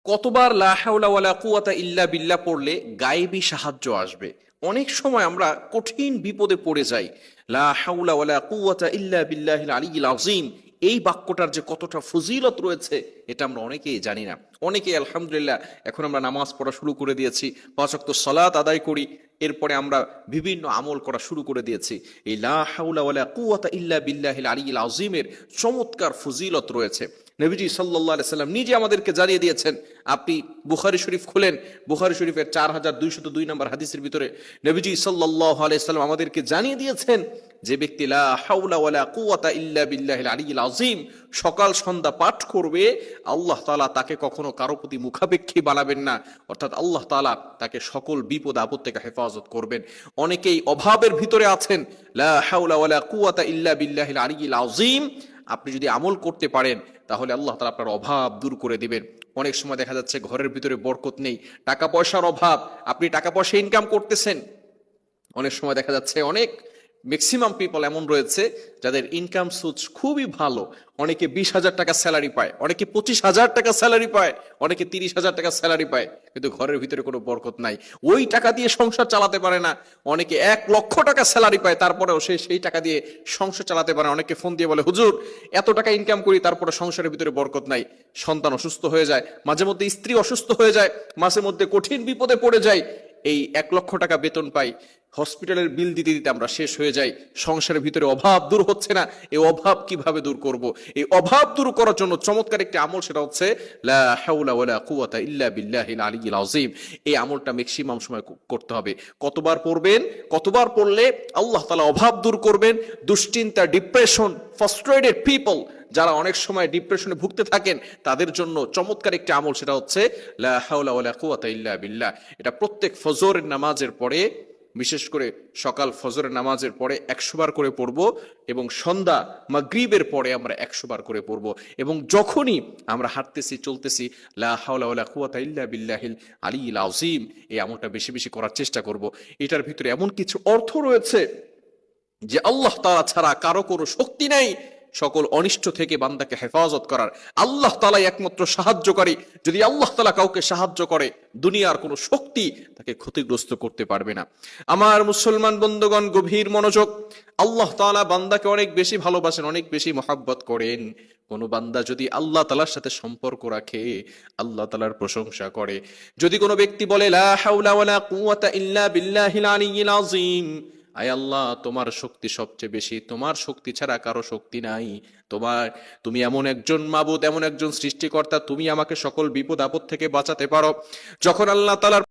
কতবার লা হাওলা ওয়ালা কুওয়াতা ইল্লা বিল্লাহ পড়লে গায়েবী সাহায্য আসবে? অনেক সময় আমরা কঠিন বিপদে পড়ে যাই। লা হাওলা ওয়ালা কুওয়াতা ইল্লা বিল্লাহিল আলিয়্যিল আযীম, এই বাক্যটার যে কতটা ফজিলত রয়েছে এটা আমরা অনেকেই জানি না। অনেকেই আলহামদুলিল্লাহ এখন আমরা নামাজ পড়া শুরু করে দিয়েছি, ৫ ওয়াক্ত সালাত আদায় করি, এরপরে আমরা বিভিন্ন আমল করা শুরু করে দিয়েছি। এই লা হাওলা ওয়ালা কুওয়াতা ইল্লা বিল্লাহিল আলিয়্যিল আযীমের চমৎকার ফজিলত রয়েছে। নবীজি সাল্লাল্লাহু আলাইহি সাল্লাম নিজে আমাদেরকে জানিয়ে দিয়েছেন। আপনি বুখারী শরীফ খুলেন, বুখারী শরীফের 4202 নম্বর হাদিসের ভিতরে নবীজি সাল্লাল্লাহু আলাইহি সাল্লাম আমাদেরকে জানিয়ে দিয়েছেন যে ব্যক্তি লা হাওলা ওয়ালা কুওয়াতা ইল্লা বিল্লাহিল আলিয়্যিল আযীম সকাল সন্ধ্যা পাঠ করবে, আল্লাহ তাআলা তাকে কখনো কারো প্রতি মুখাপেক্ষী বানাবেন না, অর্থাৎ আল্লাহ তাআলা তাকে সকল বিপদ আপদ থেকে হেফাজত করবেন। অনেকেই অভাবের ভিতরে আছেন, লা হাওলা ওয়ালা কুওয়াতা ইল্লা বিল্লাহিল আলিয়্যিল আযীম আপনি যদি আমল করতে পারেন তাহলে আল্লাহ তাআলা আপনার অভাব দূর করে দিবেন। অনেক সময় দেখা যাচ্ছে ঘরের ভিতরে বরকত নেই, টাকা পয়সার অভাব, আপনি টাকা পয়সা ইনকাম করতেছেন, অনেক সময় দেখা যাচ্ছে অনেক ম্যাক্সিমাম পিপল এমন রয়েছে যাদের ইনকাম সোর্স খুবই ভালো। অনেকে 20,000 টাকা স্যালারি পায়, অনেকে 25,000 টাকা স্যালারি পায়, অনেকে 30,000 টাকা স্যালারি পায়, কিন্তু ঘরের ভিতরে কোনো বরকত নাই, ওই টাকা দিয়ে সংসার চালাতে পারে না। অনেকে 1,00,000 টাকা স্যালারি পায়, তারপরেও সে সেই টাকা দিয়ে সংসার চালাতে পারে না। অনেকে ফোন দিয়ে বলে, হুজুর এত টাকা ইনকাম করি তারপরে সংসারের ভিতরে বরকত নাই, সন্তান অসুস্থ হয়ে যায়, মাঝে মধ্যে স্ত্রী অসুস্থ হয়ে যায়, মাঝে মধ্যে কঠিন বিপদে পড়ে যায়, এই 1,00,000 টাকা বেতন পাই, হসপিটালের বিল দিতে দিতে আমরা শেষ হয়ে যাই, সংসারের ভিতরে অভাব দূর হচ্ছে না। এই অভাব কিভাবে দূর করব? এই অভাব দূর করার জন্য চমৎকার একটি আমল, সেটা হচ্ছে লা হাওলা ওয়ালা কুওয়াতা ইল্লা বিল্লাহিল আলিয়্যিল আযীম। এই আমলটা ম্যাক্সিমাম সময় করতে হবে। কতবার পড়বেন? কতবার পড়লে আল্লাহ তাআলা অভাব দূর করবেন? দুশ্চিন্তা, ডিপ্রেশন, ফ্রাস্ট্রেটেড পিপল যারা অনেক সময় ডিপ্রেশনে ভুগতে থাকেন তাদের জন্য চমৎকার একটি আমল, সেটা হচ্ছে লা হাওলা ওয়ালা কুওয়াতা ইল্লা বিল্লাহ। এটা প্রত্যেক ফজরের নামাজের পরে, বিশেষ করে সকাল ফজরের নামাজের পরে 100 বার করে পড়ব, এবং সন্ধ্যা মাগরিবের পরে আমরা 100 বার করে পড়ব। এবং যখনই আমরা হাঁটতেছি চলতেছি, লা হাওলা ওয়ালা কুওয়াতা ইল্লা বিল্লাহিল আলিয়্যিল আযীম, এই আমলটা বেশি বেশি করার চেষ্টা করব। এটার ভিতরে এমন কিছু অর্থ রয়েছে যে আল্লাহ তাআলা ছাড়া কারো কোনো শক্তি নাই সকল অনিষ্ট থেকে বান্দাকে হেফাজত করার। আল্লাহ তাআলাই একমাত্র সাহায্যকারী। যদি আল্লাহ তাআলা কাউকে সাহায্য করে, দুনিয়ার কোনো শক্তি তাকে ক্ষতিগ্রস্ত করতে পারবে না। আমার মুসলমান বন্ধুগণ, গভীর মনোযোগ। আল্লাহ তাআলা বান্দাকে অনেক বেশি ভালোবাসেন, অনেক বেশি মহব্বত করেন। কোন বান্দা যদি আল্লাহ তাআলার সাথে সম্পর্ক রাখে, আল্লাহ তাআলার প্রশংসা করে, যদি কোনো ব্যক্তি বলে লা হাওলা ওয়ালা কুওয়াতা ইল্লা বিল্লাহিল আলিয়্যিল আযীম, আয় আল্লাহ তোমার শক্তি সবচেয়ে বেশি, তোমার শক্তি ছাড়া কারো শক্তি নাই, তুমি এমন একজন মাবুদ, এমন একজন সৃষ্টিকর্তা, তুমি আমাকে সকল বিপদ আপদ থেকে বাঁচাতে পারো। যখন আল্লাহ তাআলার